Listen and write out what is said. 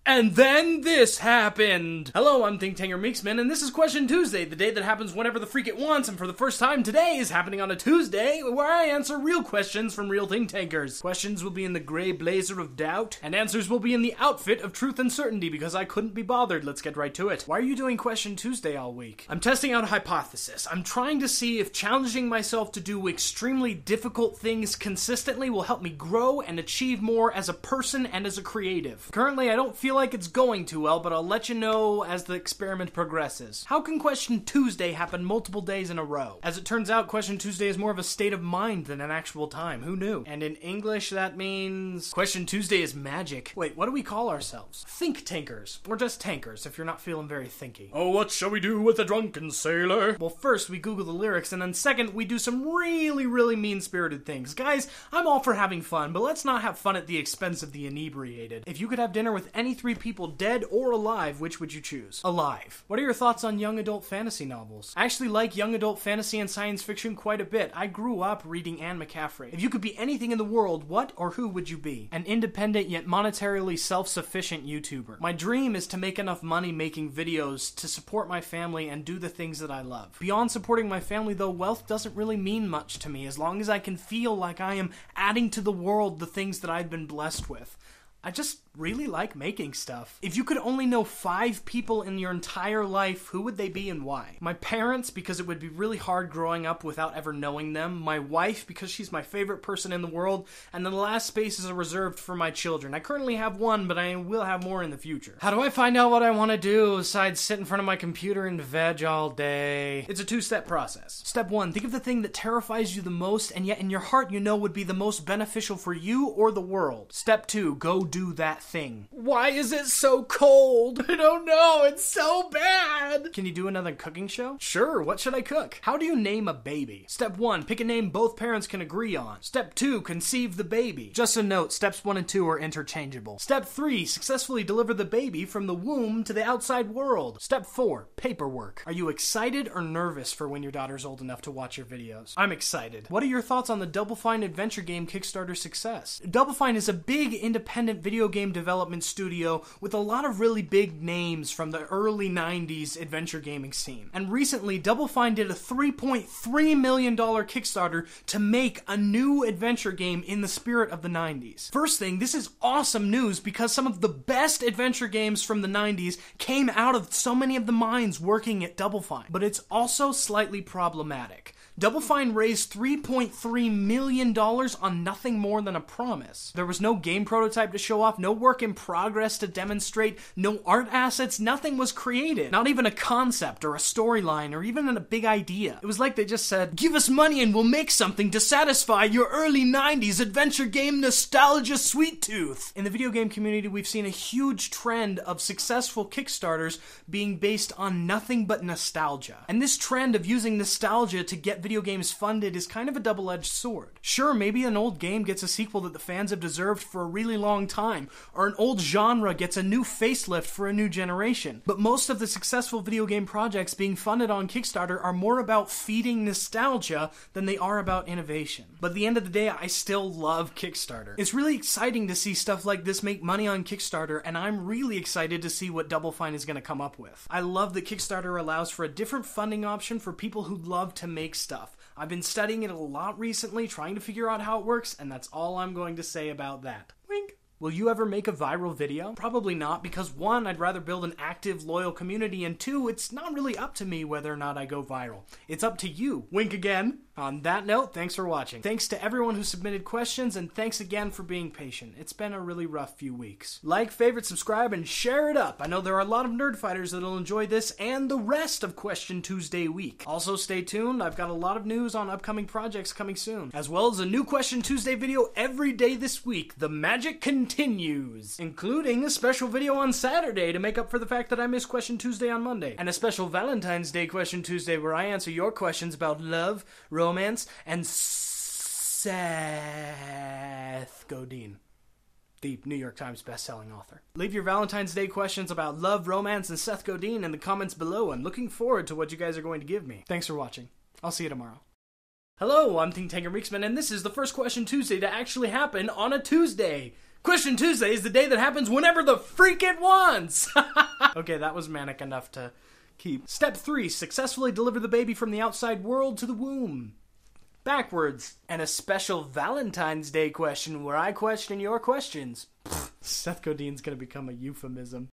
And then this happened! Hello, I'm ThinkTankerMeeksman, and this is Question Tuesday, the day that happens whenever the freak it wants, and for the first time today is happening on a Tuesday, where I answer real questions from real think tankers. Questions will be in the gray blazer of doubt, and answers will be in the outfit of truth and certainty, because I couldn't be bothered. Let's get right to it. Why are you doing Question Tuesday all week? I'm testing out a hypothesis. I'm trying to see if challenging myself to do extremely difficult things consistently will help me grow and achieve more as a person and as a creative. Currently, I don't feel like it's going too well, but I'll let you know as the experiment progresses. How can Question Tuesday happen multiple days in a row? As it turns out, Question Tuesday is more of a state of mind than an actual time. Who knew? And in English, that means Question Tuesday is magic. Wait, what do we call ourselves? Think tankers. Or just tankers, if you're not feeling very thinky. Oh, what shall we do with a drunken sailor? Well, first, we Google the lyrics, and then second, we do some really mean-spirited things. Guys, I'm all for having fun, but let's not have fun at the expense of the inebriated. If you could have dinner with any three people, dead or alive, which would you choose? Alive. What are your thoughts on young adult fantasy novels? I actually like young adult fantasy and science fiction quite a bit. I grew up reading Anne McCaffrey. If you could be anything in the world, what or who would you be? An independent yet monetarily self-sufficient YouTuber. My dream is to make enough money making videos to support my family and do the things that I love. Beyond supporting my family though, wealth doesn't really mean much to me as long as I can feel like I am adding to the world the things that I've been blessed with. I just really like making stuff. If you could only know 5 people in your entire life, who would they be and why? My parents, because it would be really hard growing up without ever knowing them. My wife, because she's my favorite person in the world. And then the last spaces are reserved for my children. I currently have one, but I will have more in the future. How do I find out what I want to do besides sit in front of my computer and veg all day? It's a 2-step process. Step 1, think of the thing that terrifies you the most and yet in your heart you know would be the most beneficial for you or the world. Step 2, go do that thing. Why is it so cold? I don't know, it's so bad. Can you do another cooking show? Sure, what should I cook? How do you name a baby? Step 1, pick a name both parents can agree on. Step 2, conceive the baby. Just a note, steps 1 and 2 are interchangeable. Step 3, successfully deliver the baby from the womb to the outside world. Step 4, paperwork. Are you excited or nervous for when your daughter's old enough to watch your videos? I'm excited. What are your thoughts on the Double Fine adventure game Kickstarter success? Double Fine is a big independent video game development studio with a lot of really big names from the early 90s adventure gaming scene. And recently, Double Fine did a $3.3 million Kickstarter to make a new adventure game in the spirit of the 90s. First thing, this is awesome news because some of the best adventure games from the 90s came out of so many of the minds working at Double Fine. But it's also slightly problematic. Double Fine raised $3.3 million on nothing more than a promise. There was no game prototype to show off, no work in progress to demonstrate, no art assets, nothing was created. Not even a concept or a storyline or even a big idea. It was like they just said, give us money and we'll make something to satisfy your early 90s adventure game nostalgia sweet tooth. In the video game community, we've seen a huge trend of successful Kickstarters being based on nothing but nostalgia. And this trend of using nostalgia to get video games funded is kind of a double-edged sword. Sure, maybe an old game gets a sequel that the fans have deserved for a really long time, or an old genre gets a new facelift for a new generation. But most of the successful video game projects being funded on Kickstarter are more about feeding nostalgia than they are about innovation. But at the end of the day, I still love Kickstarter. It's really exciting to see stuff like this make money on Kickstarter, and I'm really excited to see what Double Fine is going to come up with. I love that Kickstarter allows for a different funding option for people who love to make stuff. I've been studying it a lot recently, trying to figure out how it works, and that's all I'm going to say about that. Wink. Will you ever make a viral video? Probably not, because 1, I'd rather build an active, loyal community, and 2, it's not really up to me whether or not I go viral. It's up to you. Wink again. On that note, thanks for watching. Thanks to everyone who submitted questions, and thanks again for being patient. It's been a really rough few weeks. Like, favorite, subscribe, and share it up. I know there are a lot of nerd fighters that'll enjoy this and the rest of Question Tuesday week. Also, stay tuned. I've got a lot of news on upcoming projects coming soon, as well as a new Question Tuesday video every day this week. The magic continues, including a special video on Saturday to make up for the fact that I missed Question Tuesday on Monday, and a special Valentine's Day Question Tuesday where I answer your questions about love, romance, and Seth Godin, the New York Times best-selling author. Leave your Valentine's Day questions about love, romance, and Seth Godin in the comments below. I'm looking forward to what you guys are going to give me. Thanks for watching. I'll see you tomorrow. Hello, I'm ThinkTankerMeeksman, and this is the first Question Tuesday to actually happen on a Tuesday. Question Tuesday is the day that happens whenever the freak it wants. Okay, that was manic enough to keep. Step 3, successfully deliver the baby from the outside world to the womb. Backwards. And a special Valentine's Day question where I question your questions. Seth Godine's gonna become a euphemism.